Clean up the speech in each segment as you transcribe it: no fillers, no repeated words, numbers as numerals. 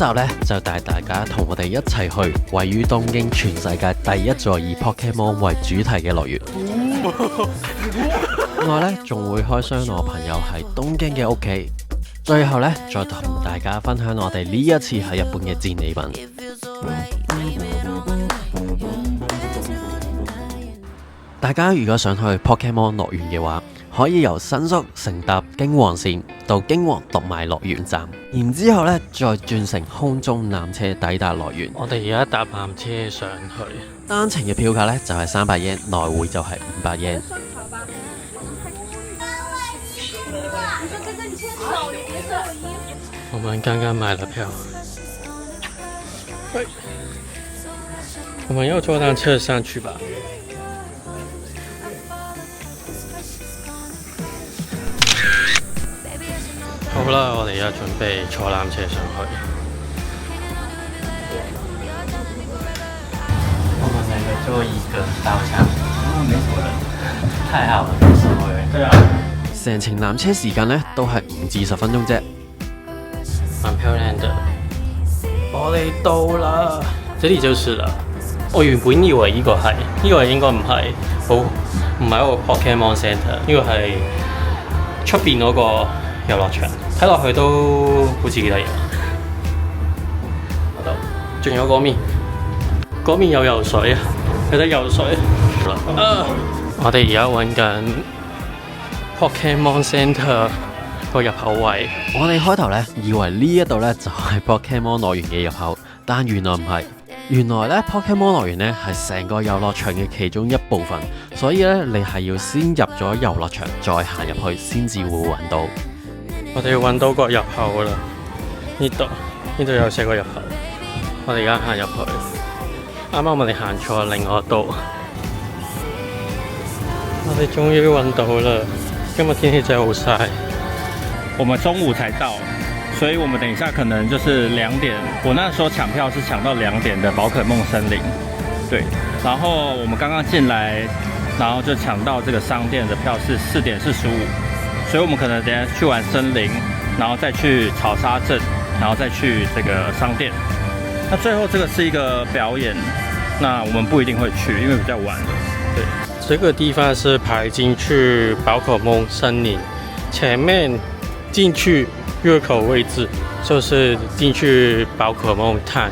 集呢，就帶大家同我哋一齊去位於東京全世界第一座以 Pokemon 為主題嘅樂園。另外呢，仲會開箱我朋友喺東京嘅屋企。最後呢，再同大家分享我哋呢一次喺日本嘅戰利品。大家如果想去 Pokemon 樂園嘅話，可以由新宿乘搭京王線到京王讀賣樂園站，然之後呢再轉乘空中纜車抵達樂園。我哋而家搭纜車上去，單程嘅票價呢就係300 yen，來回就係500 yen。我們剛剛買了票，我們要坐纜車上去吧。好啦，我哋而家準備坐纜車上去。我們兩個坐一個到場，沒什麼人，太好了，沒什麼人。對啊，成程纜車時間呢都係5至10分鐘啫。蠻漂亮的，我哋到啦，這裡就是啦。我原本以為呢個係，呢個應該唔係，唔係一個 Pokemon Center，呢個係出邊嗰個遊樂場，睇落去都好似幾得意。仲有嗰面有游水啊，有得游水。我哋而家揾緊 Pokemon Center 個入口位。我哋開頭呢以為呢一度呢就係 Pokemon 樂園嘅入口，但原來唔係。原來呢 Pokemon 樂園呢係成個遊樂場嘅其中一部分，所以呢，你係要先入咗遊樂場，再行入去先至會揾到。我哋揾到個入口啦，呢度有4個入口，我哋而家行入去。啱啱我哋行錯另外一度，我哋終於揾到啦！今日天氣真係好曬。我們中午才到，所以我們等一下可能就是2點。我那時候搶票是搶到2點的寶可夢森林，對。然後我們剛剛進來，然後就搶到這個商店的票是4點45，所以我們可能等一下去完森林，然後再去草沙鎮，然後再去這個商店。那最後這個是一個表演，那我們不一定會去，因為比較晚了。對，這個地方是排進去寶可夢森林，前面進去入口位置就是進去寶可夢探，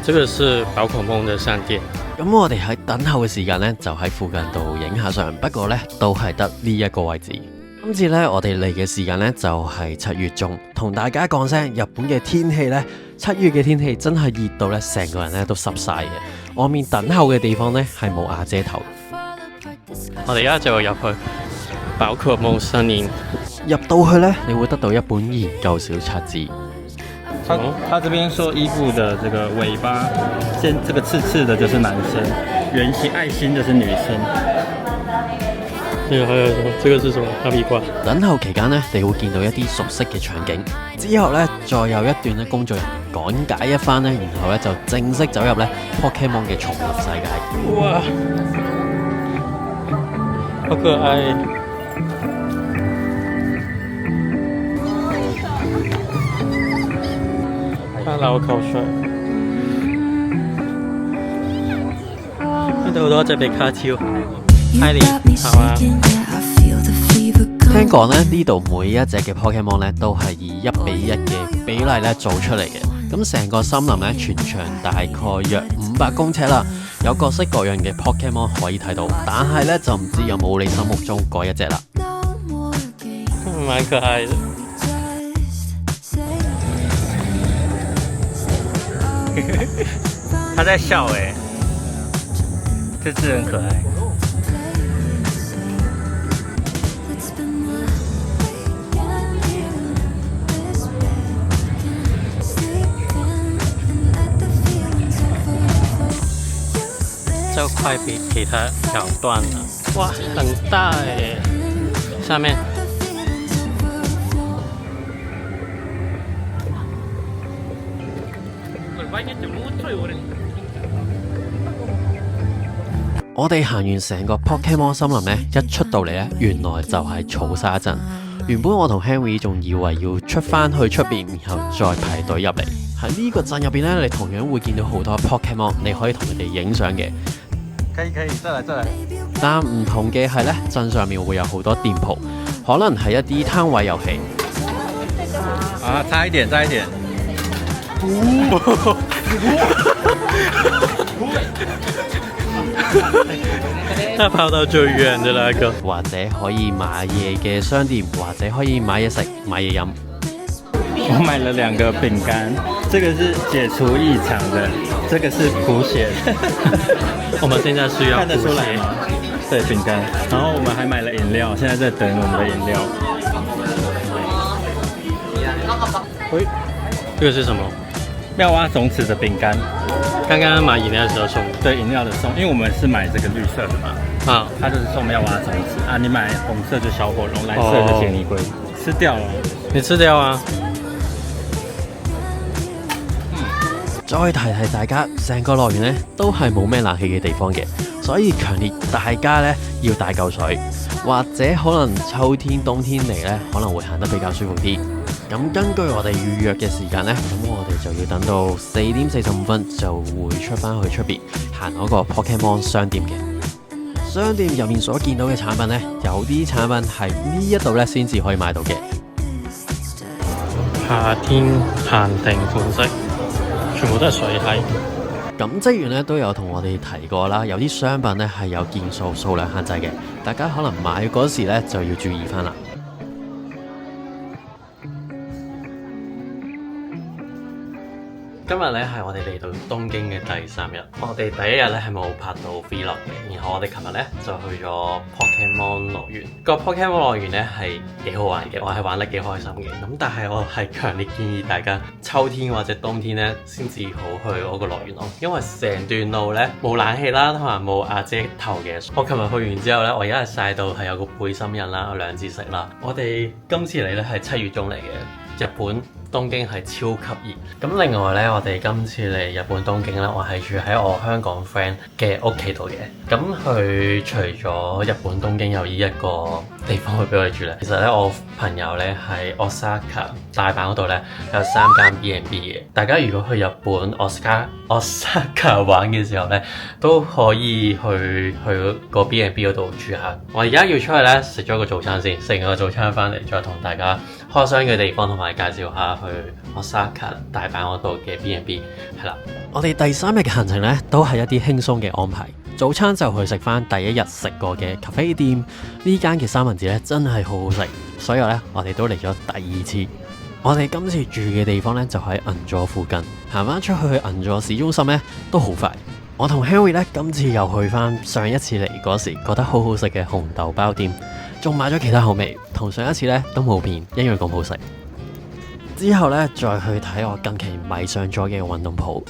這個是寶可夢的商店。咁我哋喺等候嘅時間呢，就喺附近度影下相，不過呢，都係得呢一個位置。今次呢，我哋嚟嘅時間呢，就係7月中，同大家講聲，日本嘅天氣呢，7月嘅天氣真係熱到呢，成個人呢都濕晒嘅。外面等候嘅地方呢，係冇瓦遮頭。我哋而家就入去寶可夢森林。入到去呢，你會得到一本研究小冊子。他這邊說伊布的這個尾巴，這個刺刺的就是男生，圓形愛心就是女生。還有什麼？這個是什麼？哈密瓜。等候期間呢，你會見到一啲熟悉嘅場景，之後呢，再有一段呢工作人員講解一番呢，然後呢就正式走入呢 Pokemon 嘅叢林世界。哇，好可愛！他流口水，呢度好多隻比卡超。嗨你，好啊！聽講呢度每一隻嘅 Pokemon 呢都係以1比1嘅比例呢做出嚟嘅。咁成個森林呢，全長大概約500公尺啦，有各式各樣嘅 Pokemon 可以睇到，但係呢，就唔知有冇你心目中嗰一隻啦。蠻可愛的。他在笑哎，這隻很可愛。就快被給它咬斷了，哇，很大哎！下面。我哋行完成個 Pokemon 森林呢，一出到嚟呢，原來就係草沙鎮。原本我同 Henry 仲以為要出返去出邊，然後再排隊入嚟。喺呢個鎮入邊呢，你同樣會見到好多 Pokemon， 你可以同佢哋影相嘅。可以，再嚟。但唔同嘅係呢，鎮上面會有好多店鋪，可能係一啲攤位遊戲。啊，差一點。他跑到最遠的那個，或者可以買嘢嘅商店，或者可以買嘢食、買嘢飲。我買了2個餅乾，這個是解除異常的，這個是補血。我們現在需要看得出來嗎？對，餅乾。然後我們還買了飲料，現在在等我們的飲料。喂，這個是什麼？妙蛙種子的餅乾。剛剛買飲料的時候送。對，飲料的送，因為我們是買這個綠色的嘛。啊，它就是送妙蛙種子啊，你買紅色就小火龍，藍色就傑尼龜。吃掉了。你吃掉啊？再提提大家，成個樂園呢都係冇咩冷氣嘅地方嘅，所以強烈大家呢要帶夠水，或者可能秋天、冬天嚟呢可能會行得比較舒服啲。咁根據我哋預約嘅時間呢，咁我哋就要等到4點45分就會出翻去出邊行嗰個 Pokemon 商店嘅。商店入面所見到嘅產品呢，有啲產品係呢一度呢先至可以買到嘅。夏天限定款式，全部都係水閪。咁職員咧都有同我哋提過啦，有啲商品咧係有件數量限制嘅，大家可能買嗰時咧就要注意翻啦。今日咧係我哋嚟到東京嘅第3日，我哋第1日咧係冇拍到 vlog 嘅，然後我哋琴日咧就去咗 Pokemon 樂園。個 Pokemon 樂園咧係幾好玩嘅，我係玩得幾開心嘅。咁但係我係強烈建議大家秋天或者冬天咧先至好去嗰個樂園咯，因為成段路咧冇冷氣啦，同埋冇瓦遮頭嘅。我琴日去完之後咧，我而家係曬到係有個背心印啦，有2支色啦。我哋今次嚟咧係7月中嚟嘅，日本東京係超級熱。咁另外呢，我哋今次嚟日本東京呢，我係住喺我香港 friend 嘅屋企度嘅。咁佢除咗日本東京有呢一個地方去俾我哋住呢，其實呢，我朋友呢喺 Osaka 大阪嗰度呢，有3間 B&B 嘅。大家如果去日本 Osaka 玩嘅時候呢，都可以去個 B&B 嗰度住下。我而家要出去呢，食咗個早餐先，食完個早餐翻嚟再同大家開箱嘅地方同埋介紹下去 Osaka 大阪嗰度嘅 B&B 係啦。我哋第3日嘅行程呢，都係一啲輕鬆嘅安排。早餐就去食翻第1日食過嘅咖啡店，呢間嘅三文治呢，真係好好食，所以呢，我哋都嚟咗第2次。我哋今次住嘅地方呢，就喺銀座附近，行翻出去銀座市中心呢，都好快。我同 Henry 呢，今次又去翻上一次嚟嗰時覺得好好食嘅紅豆包店，仲買咗其他口味，同上一次呢都冇變，一樣咁好食。之後呢，再去睇我近期迷上咗嘅運動鋪。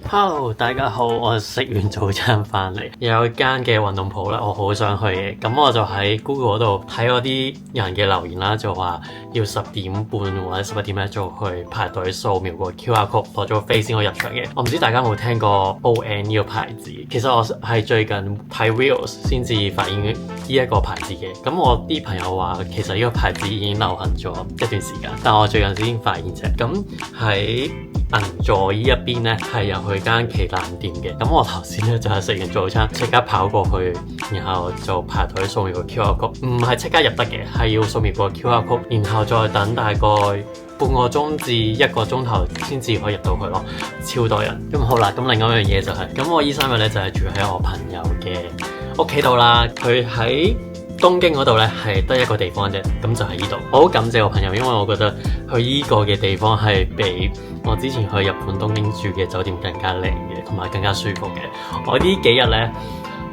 Hello， 大家好，我食完早餐翻嚟，有一間嘅運動鋪咧，我好想去嘅，咁我就喺 Google 嗰度睇嗰啲人嘅留言啦，就話要10點半或者11點咧就去排隊掃描個 QR code 攞咗飛先可以入場嘅。我唔知大家有冇聽過 ON 呢個牌子，其實我係最近睇 Reels 先至發現呢一個牌子嘅。咁我啲朋友話其實呢個牌子已經流行咗一段時間，但我最近先發現啫。咁喺銀座呢一邊咧係有去間旗艦店嘅，咁我頭先咧就係食完早餐即刻跑過去，然後就排隊掃描個 QR code， 唔係即刻入得嘅，係要掃描個 QR code， 然後再等大概半個鐘至1個鐘頭先至可以入到去咯，超多人。咁好啦，咁另外一樣嘢就係，咁我呢3日咧就係住喺我朋友嘅屋企度啦，佢喺東京嗰度咧係得一個地方啫，咁就係呢度。我好感謝我朋友，因為我覺得去呢個嘅地方係比我之前去日本東京住嘅酒店更加靚嘅，同埋更加舒服嘅。我呢幾日咧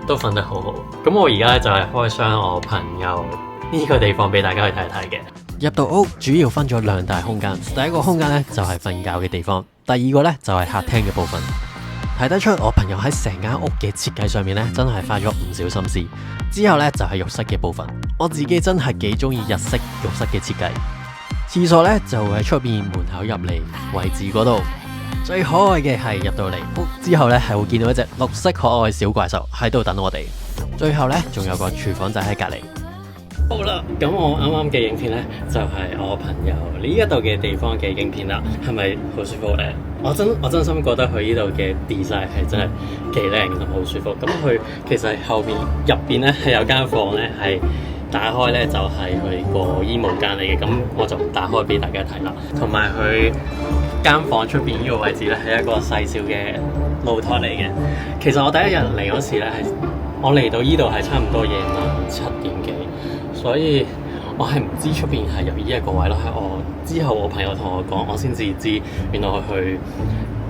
都瞓得好好。咁我而家咧就係開箱我朋友呢個地方俾大家去睇睇嘅。入到屋主要分咗2大空間，第一個空間咧就係瞓覺嘅地方，第二個咧就係客廳嘅部分。睇得出我朋友喺成間屋嘅設計上面咧，真係花咗唔少心思。之後咧就係浴室嘅部分，我自己真係幾中意日式浴室嘅設計。廁所咧就會喺出邊門口入嚟位置嗰度。最可愛嘅係入到嚟屋之後咧，係會見到一隻綠色可愛小怪獸喺度等我哋。最後咧仲有個廚房仔喺隔離。好啦，咁我啱啱嘅影片呢，就係我朋友呢一度嘅地方嘅影片啦，係咪好舒服呢？我真心覺得佢呢度嘅 design 係真係幾靚同好舒服。咁佢其實後面入邊呢，係有間房呢，係打開呢，就係佢個衣帽間嚟嘅，咁我就打開俾大家睇啦。同埋佢間房出邊呢個位置呢，係一個細小嘅露台嚟嘅。其實我第一日嚟嗰時呢，我嚟到呢度係差唔多夜晚7點幾。所以我係唔知出邊係有呢一個位咯，係我之後我朋友同我講，我先至知原來我去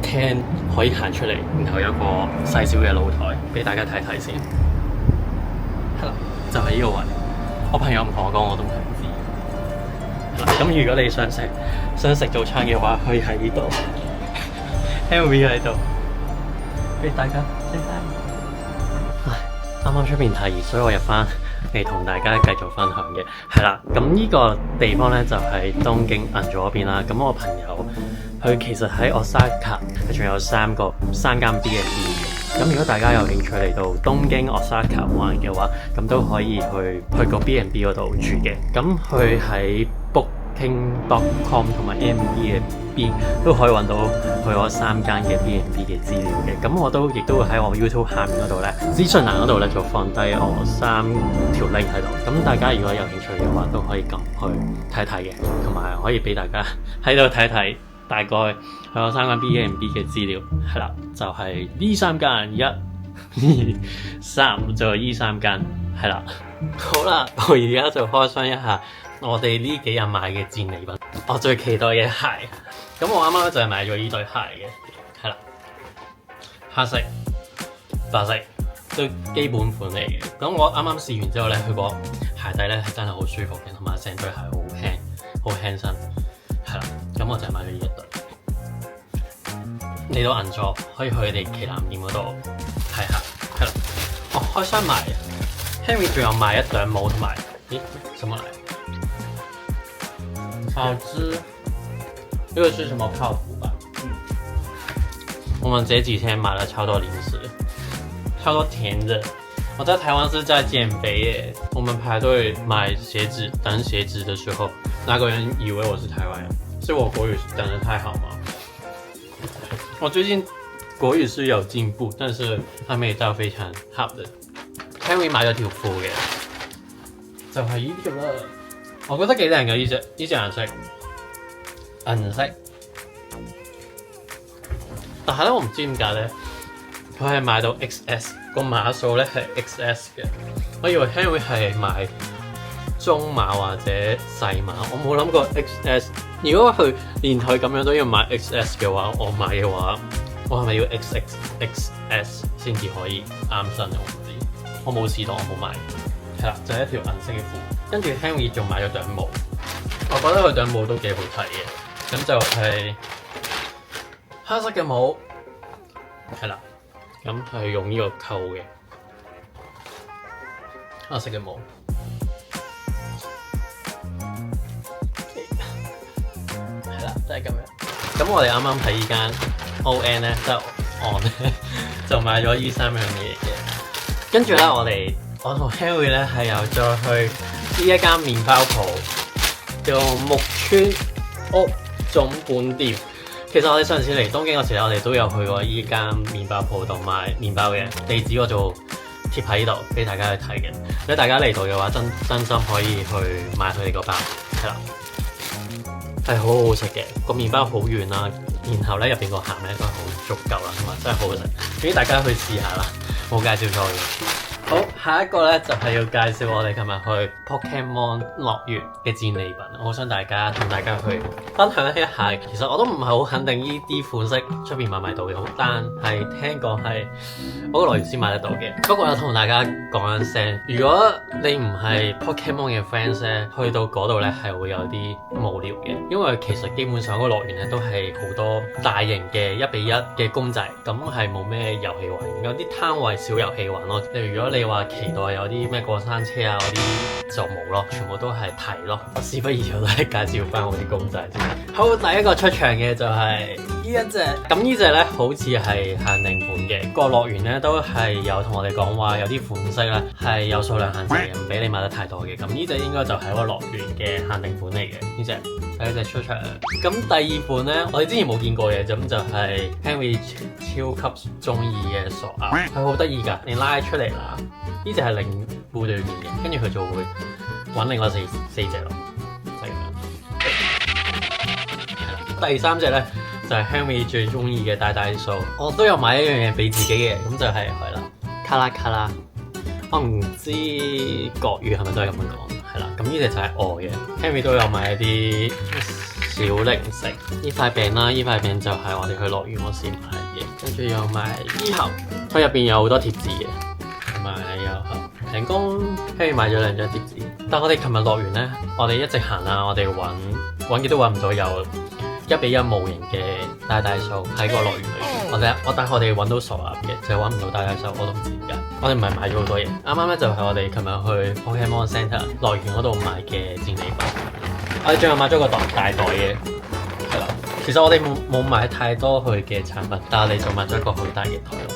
廳可以行出嚟，然後有一個細小嘅露台俾大家睇睇先。係啦，就係呢個位。我朋友唔同我講，我都唔係唔知。係啦，咁如果你想食早餐嘅話，可以喺呢度。Henry 喺度，俾大家睇睇。唉，啱啱出邊太熱，所以我入翻嚟同大家繼續分享嘅係啦，咁呢個地方呢，就係東京銀座嗰邊啦。咁我朋友佢其實喺 Osaka，佢仲有3間 B&B 嘅。咁如果大家有興趣嚟到東京 Osaka 玩嘅話，咁都可以去個 B&B 嗰度住嘅。咁佢喺 Booking.com 同埋 Airbnb 都可以揾到佢嗰3間嘅 B&B 嘅資料嘅。咁我亦都會喺我 YouTube 下面嗰度咧，資訊欄嗰度咧就放低我3條 link 喺度。咁大家如果有興趣嘅話，都可以撳去睇睇嘅，同埋可以俾大家喺度睇睇大概佢有3間 B&B 嘅資料。係啦，就係呢3間，1、2、3，就係呢3間。係啦，好啦，我而家就開箱一下我哋呢幾日買嘅戰利品，我最期待嘅鞋。咁我啱啱就係買咗呢對鞋嘅，係啦，黑色、白色都基本款嚟嘅。咁我啱啱試完之後咧，佢個鞋底咧係真係好舒服嘅，同埋成對鞋好輕，好輕身，係啦。咁我就係買咗呢一對。嚟到銀座可以去佢哋旗艦店嗰度睇下，係啦。哦，開箱埋 Henry 仲有買一頂帽同埋，咦，什麼嚟？好吃，這個是什麼泡芙吧？我們這幾天買了超多零食，超多甜的。我在台灣是在減肥耶，我們排隊買鞋子，等鞋子的時候，那個人以為我是台灣人，是我國語講得太好嗎？我最近國語是有進步，但是還沒到非常好的。Henry 買咗條褲嘅，就係呢條啦。我覺得幾靚嘅呢隻顏色，銀色。但係咧，我唔知點解咧，佢係買到 XS， 個碼數咧係 XS 嘅。我以為 Henry 係買中碼或者細碼，我冇諗過 XS。如果佢連佢咁樣都要買 XS 嘅話，我買嘅話，我係咪要 XS 先至可以啱身？我唔知，我冇試到，我冇買。係啦，就係一條銀色嘅褲。跟住 Henry 仲買咗頂帽，我覺得佢頂帽都幾好睇嘅。咁就係黑色嘅帽，係啦，咁係用呢個扣嘅黑色嘅帽，係啦，就係咁樣。咁我哋啱啱喺呢間 ON 咧，即係 on 咧，就買咗呢3樣嘢嘅。跟住咧，我同 Henry 咧係又再去呢一間麵包鋪，叫木村屋總本店。其實我哋上次嚟東京嗰時候，我哋都有去過呢間麵包鋪度買麵包嘅，地址我就貼喺呢度俾大家去睇嘅。如果大家嚟到嘅話，真心可以去買佢哋個包，係啦，係好好食嘅。個麵包好軟啦，然後咧入邊個餡咧都係好足夠啦，同埋真係好好食。俾大家去試下啦，冇介紹錯嘅。好，下一個咧就係要介紹我哋琴日去 Pokemon 樂園嘅戰利品。我想同大家去分享一下。其實我都唔係好肯定呢啲款式出邊買到嘅，但係聽講係嗰個樂園先買得到嘅。不過我同大家講一聲，如果你唔係 Pokemon 嘅 fans 咧，去到嗰度咧係會有啲無聊嘅，因為其實基本上嗰個樂園咧都係好多大型嘅1:1嘅公仔，咁係冇咩遊戲玩，有啲攤位小遊戲玩咯。例如如果你話期待有啲咩過山車啊嗰啲就冇咯，全部都係睇咯。我事不宜遲，都係介紹翻我啲公仔先。好，第一個出場嘅就係呢一隻。咁呢隻咧好似係限定款嘅，個樂園咧都係有同我哋講話有啲款式咧係有數量限制嘅，唔俾你買得太多嘅。咁呢隻應該就係一個樂園嘅限定款嚟嘅呢隻。第一隻出場。咁第二款咧，我哋之前冇見過嘅，咁就係 Henry 超級中意嘅傻鴨，佢好得意㗎，你拉出嚟啦，呢隻係零互對面嘅，跟住佢就會揾另外四隻咯，就係咁樣。第三隻咧就係 Henry 最中意嘅大數，我都有買一樣嘢俾自己嘅，咁就係啦，卡拉卡拉。我唔知國語係咪都係咁樣講，係啦。咁呢隻就係我嘅 Henry 都有買一啲小零食，呢塊餅啦，呢塊餅就係我哋去樂園嗰時買嘅，跟住又買呢盒，佢入邊有好多貼紙嘅，同埋有盒成功 Henry 買咗2張貼紙。但我哋琴日樂園咧，我哋一直行啊，我哋揾極都揾唔到有1:1模型嘅大數喺個樂園裏面。但係我哋揾到傻鴨嘅，就揾唔到大數，我都唔知點解。我哋唔係買咗好多嘢，啱啱咧就係我哋琴日去 Pokemon Center 樂園嗰度買嘅戰利品。我哋最後買咗個大袋嘅，係啦。其實我哋冇買太多佢嘅產品，但係我哋就買咗一個好大嘅袋咯。